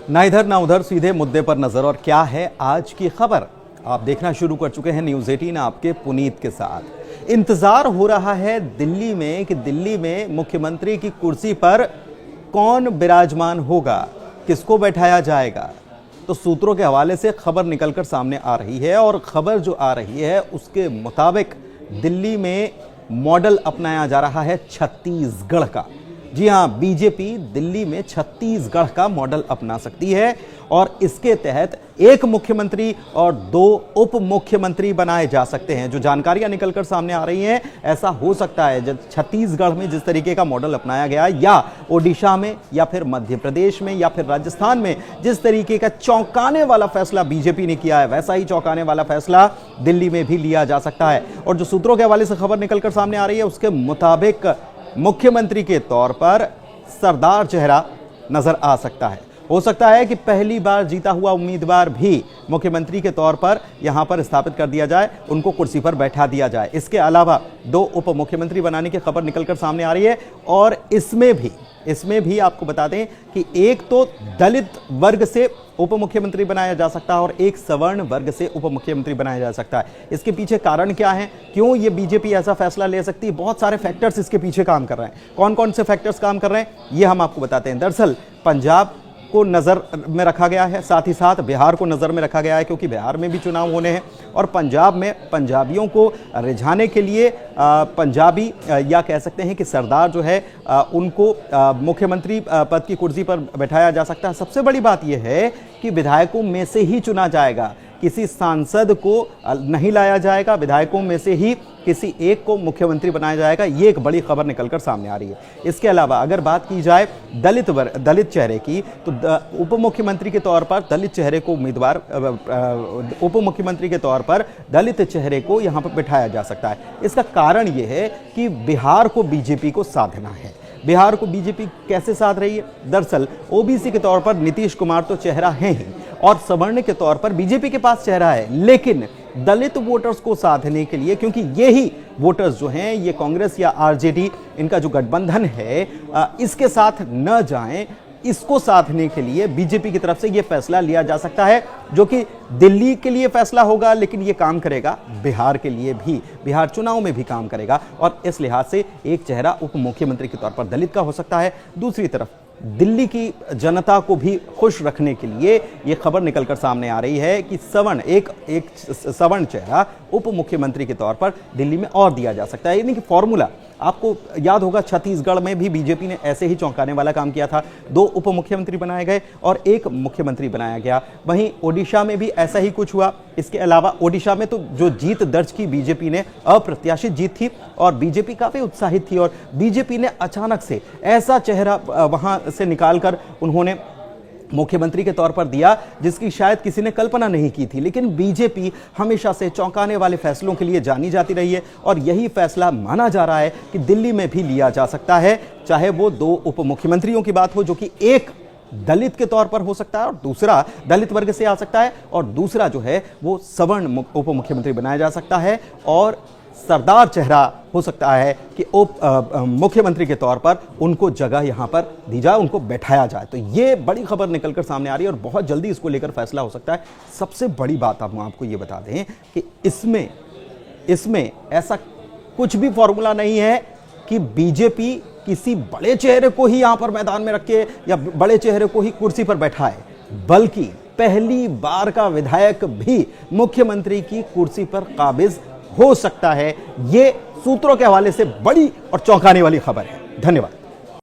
ना इधर ना उधर, सीधे मुद्दे पर नजर। और क्या है आज की खबर, आप देखना शुरू कर चुके हैं न्यूज़ 18 आपके पुनीत के साथ। इंतजार हो रहा है दिल्ली में कि दिल्ली में मुख्यमंत्री की कुर्सी पर कौन विराजमान होगा, किसको बैठाया जाएगा। तो सूत्रों के हवाले से खबर निकलकर सामने आ रही है और खबर जो आ रही है उसके मुताबिक दिल्ली में मॉडल अपनाया जा रहा है छत्तीसगढ़ का। जी हां, बीजेपी दिल्ली में छत्तीसगढ़ का मॉडल अपना सकती है और इसके तहत एक मुख्यमंत्री और 2 उप मुख्यमंत्री बनाए जा सकते हैं। जो जानकारियां निकलकर सामने आ रही हैं, ऐसा हो सकता है जब छत्तीसगढ़ में जिस तरीके का मॉडल अपनाया गया या ओडिशा में या फिर मध्य प्रदेश में या फिर राजस्थान में जिस तरीके का चौंकाने वाला फैसला बीजेपी ने किया है, वैसा ही चौंकाने वाला फैसला दिल्ली में भी लिया जा सकता है। और जो सूत्रों के हवाले से खबर निकलकर सामने आ रही है उसके मुताबिक मुख्यमंत्री के तौर पर सरदार चेहरा नजर आ सकता है। हो सकता है कि पहली बार जीता हुआ उम्मीदवार भी मुख्यमंत्री के तौर पर यहां पर स्थापित कर दिया जाए, उनको कुर्सी पर बैठा दिया जाए। इसके अलावा 2 उप मुख्यमंत्री बनाने की खबर निकलकर सामने आ रही है और इसमें भी आपको बता दें कि एक तो दलित वर्ग से उप मुख्यमंत्री बनाया जा सकता है और एक सवर्ण वर्ग से उप मुख्यमंत्री बनाया जा सकता है। इसके पीछे कारण क्या है, क्यों ये बीजेपी ऐसा फैसला ले सकती है? बहुत सारे फैक्टर्स इसके पीछे काम कर रहे हैं। कौन कौन से फैक्टर्स काम कर रहे हैं ये हम आपको बताते हैं। दरअसल पंजाब को नजर में रखा गया है, साथ ही साथ बिहार को नजर में रखा गया है, क्योंकि बिहार में भी चुनाव होने हैं और पंजाब में पंजाबियों को रिझाने के लिए पंजाबी या कह सकते हैं कि सरदार जो है उनको मुख्यमंत्री पद की कुर्सी पर बैठाया जा सकता है। सबसे बड़ी बात यह है कि विधायकों में से ही चुना जाएगा, किसी सांसद को नहीं लाया जाएगा, विधायकों में से ही किसी एक को मुख्यमंत्री बनाया जाएगा। ये एक बड़ी खबर निकलकर सामने आ रही है। इसके अलावा अगर बात की जाए दलित चेहरे की, तो उप मुख्यमंत्री के तौर पर दलित चेहरे को उम्मीदवार उप मुख्यमंत्री के तौर पर दलित चेहरे को यहां पर बिठाया जा सकता है। इसका कारण यह है कि बिहार को बीजेपी को साधना है। बिहार को बीजेपी कैसे साध रही है? दरअसल ओबीसी के तौर पर नीतीश कुमार तो चेहरा है ही और सवर्ण के तौर पर बीजेपी के पास चेहरा है, लेकिन दलित वोटर्स को साधने के लिए, क्योंकि ये ही वोटर्स जो हैं ये कांग्रेस या आरजेडी इनका जो गठबंधन है इसके साथ न जाएं, इसको साधने के लिए बीजेपी की तरफ से यह फैसला लिया जा सकता है, जो कि दिल्ली के लिए फैसला होगा लेकिन यह काम करेगा बिहार के लिए भी, बिहार चुनाव में भी काम करेगा। और इस लिहाज से एक चेहरा उप मुख्यमंत्री के तौर पर दलित का हो सकता है। दूसरी तरफ दिल्ली की जनता को भी खुश रखने के लिए यह खबर निकलकर सामने आ रही है कि एक सवर्ण चेहरा उप मुख्यमंत्री के तौर पर दिल्ली में और दिया जा सकता है। यानी कि फॉर्मूला आपको याद होगा, छत्तीसगढ़ में भी बीजेपी ने ऐसे ही चौंकाने वाला काम किया था। 2 उप मुख्यमंत्री बनाए गए और 1 मुख्यमंत्री बनाया गया। वहीं ओडिशा में भी ऐसा ही कुछ हुआ। इसके अलावा ओडिशा में तो जो जीत दर्ज की बीजेपी ने, अप्रत्याशित जीत थी और बीजेपी काफी उत्साहित थी और बीजेपी ने अचानक से ऐसा चेहरा वहां से निकालकर उन्होंने मुख्यमंत्री के तौर पर दिया जिसकी शायद किसी ने कल्पना नहीं की थी। लेकिन बीजेपी हमेशा से चौंकाने वाले फैसलों के लिए जानी जाती रही है और यही फैसला माना जा रहा है कि दिल्ली में भी लिया जा सकता है, चाहे वो 2 उप मुख्यमंत्रियों की बात हो, जो कि एक दलित के तौर पर हो सकता है और दूसरा दलित वर्ग से आ सकता है और दूसरा जो है वो सवर्ण उप मुख्यमंत्री बनाया जा सकता है और सरदार चेहरा हो सकता है कि उप मुख्यमंत्री के तौर पर उनको जगह यहां पर दी जाए, उनको बैठाया जाए। तो ये बड़ी खबर निकलकर सामने आ रही है और बहुत जल्दी इसको लेकर फैसला हो सकता है। सबसे बड़ी बात हम आपको ये बता दें कि इसमें ऐसा कुछ भी फॉर्मूला नहीं है कि बीजेपी किसी बड़े चेहरे को ही यहां पर मैदान में रखे या बड़े चेहरे को ही कुर्सी पर बैठाए, बल्कि पहली बार का विधायक भी मुख्यमंत्री की कुर्सी पर काबिज हो सकता है। ये सूत्रों के हवाले से बड़ी और चौंकाने वाली खबर है। धन्यवाद।